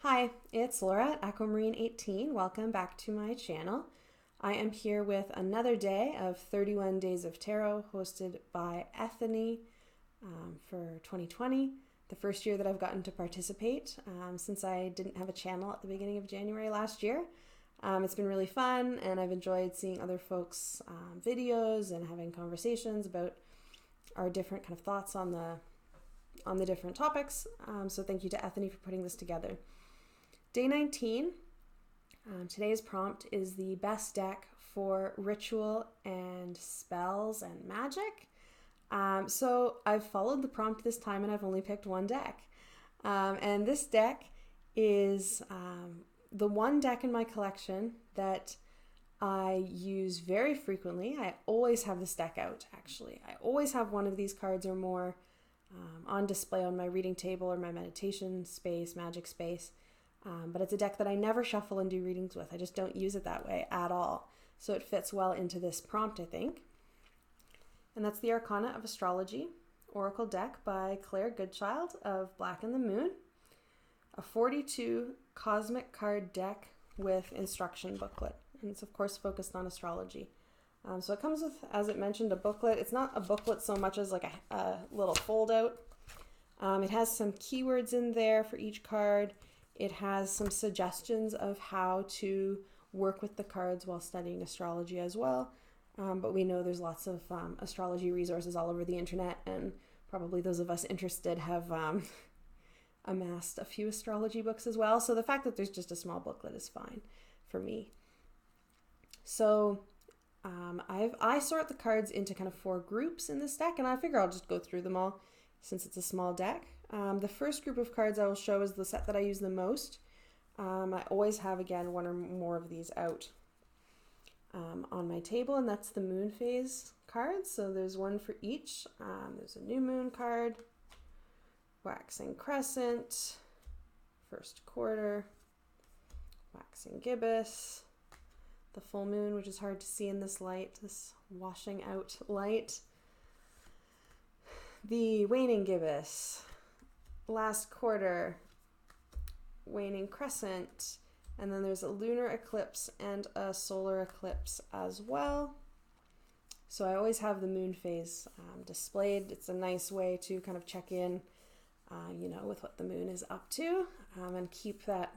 Hi, it's Laura at Aquamarine18. Welcome back to my channel. I am here with another day of 31 Days of Tarot hosted by Ethany for 2020, the first year that I've gotten to participate since I didn't have a channel at the beginning of January last year. It's been really fun, and I've enjoyed seeing other folks' videos and having conversations about our different kind of thoughts on the different topics. So thank you to Ethany for putting this together. Day 19, today's prompt is the best deck for ritual and spells and magic. So I've followed the prompt this time and I've only picked one deck. And this deck is the one deck in my collection that I use very frequently. I always have this deck out, actually. I always have one of these cards or more on display on my reading table or my meditation space, magic space. But it's a deck that I never shuffle and do readings with. I just don't use it that way at all. So it fits well into this prompt, I think. And that's the Arcana of Astrology Oracle deck by Claire Goodchild of Black and the Moon. A 42 cosmic card deck with instruction booklet. And it's of course focused on astrology. So it comes with, as it mentioned, a booklet. It's not a booklet so much as like a little fold out. It has some keywords in there for each card. It has some suggestions of how to work with the cards while studying astrology as well. But we know there's lots of astrology resources all over the internet, and probably those of us interested have amassed a few astrology books as well. So the fact that there's just a small booklet is fine for me. So I sort the cards into kind of 4 groups in this deck, and I figure I'll just go through them all since it's a small deck. The first group of cards I will show is the set that I use the most. I always have, again, one or more of these out on my table, and that's the moon phase cards. So there's one for each. There's a new moon card, waxing crescent, first quarter, waxing gibbous, the full moon, which is hard to see in this light, this washing out light, the waning gibbous, last quarter, waning crescent, and then there's a lunar eclipse and a solar eclipse as well. So I always have the moon phase displayed. It's a nice way to kind of check in, with what the moon is up to and keep that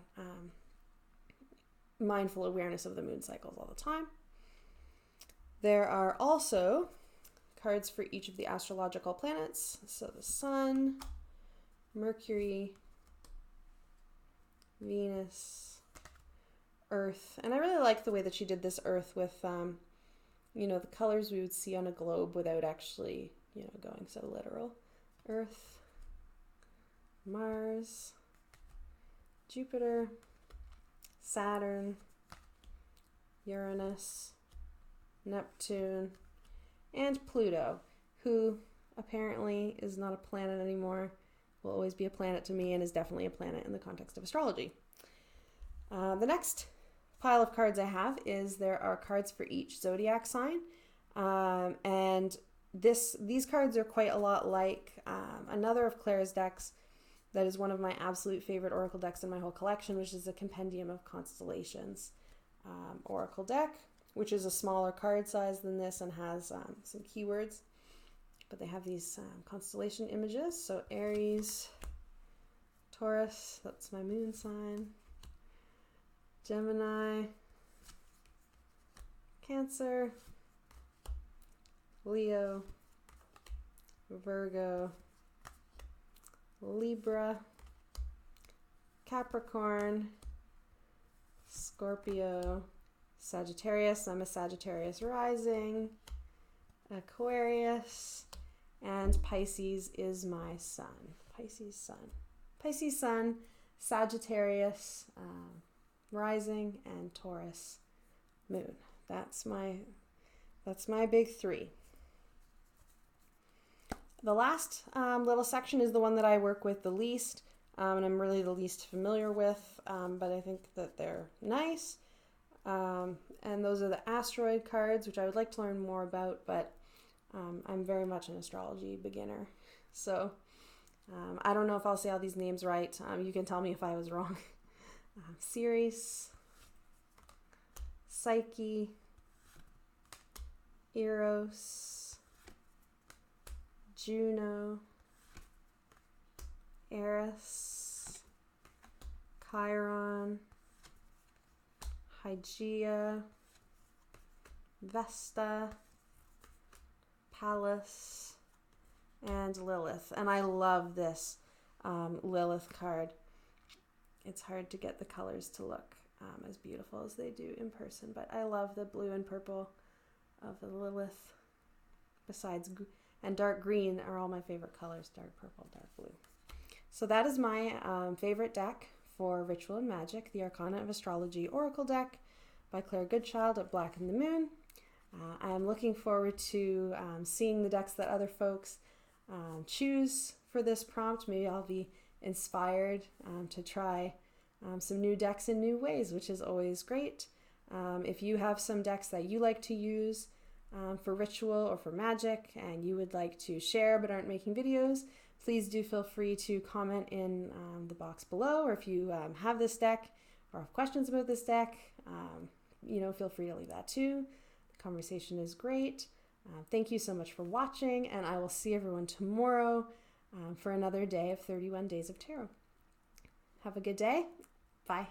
mindful awareness of the moon cycles all the time. There are also cards for each of the astrological planets. So the sun, Mercury, Venus, Earth. And I really like the way that she did this Earth with, the colors we would see on a globe without actually, going so literal. Earth, Mars, Jupiter, Saturn, Uranus, Neptune, and Pluto, who apparently is not a planet anymore, will always be a planet to me, and is definitely a planet in the context of astrology. The next pile of cards I have is there are cards for each zodiac sign, and these cards are quite a lot like another of Claire's decks that is one of my absolute favorite oracle decks in my whole collection, which is the Compendium of Constellations oracle deck, which is a smaller card size than this and has some keywords. But they have these constellation images. So Aries, Taurus, that's my moon sign, Gemini, Cancer, Leo, Virgo, Libra, Capricorn, Scorpio, Sagittarius. I'm a Sagittarius rising, Aquarius, and Pisces is my sun. Pisces sun, Sagittarius rising, and Taurus moon. That's my big 3. The last little section is the one that I work with the least, and I'm really the least familiar with, but I think that they're nice. And those are the asteroid cards, which I would like to learn more about, but I'm very much an astrology beginner. So I don't know if I'll say all these names right. You can tell me if I was wrong. Ceres, Psyche, Eros, Juno, Eris, Chiron, Hygeia, Vesta, Pallas, and Lilith. And I love this Lilith card. It's hard to get the colors to look as beautiful as they do in person, but I love the blue and purple of the Lilith. Besides, and dark green are all my favorite colors, dark purple, dark blue. So that is my favorite deck for Ritual and Magic, the Arcana of Astrology Oracle deck by Claire Goodchild at Black and the Moon. I am looking forward to seeing the decks that other folks choose for this prompt. Maybe I'll be inspired to try some new decks in new ways, which is always great. If you have some decks that you like to use for ritual or for magic and you would like to share but aren't making videos, please do feel free to comment in the box below, or if you have this deck or have questions about this deck, feel free to leave that too. The conversation is great. Thank you so much for watching, and I will see everyone tomorrow for another day of 31 Days of Tarot. Have a good day. Bye.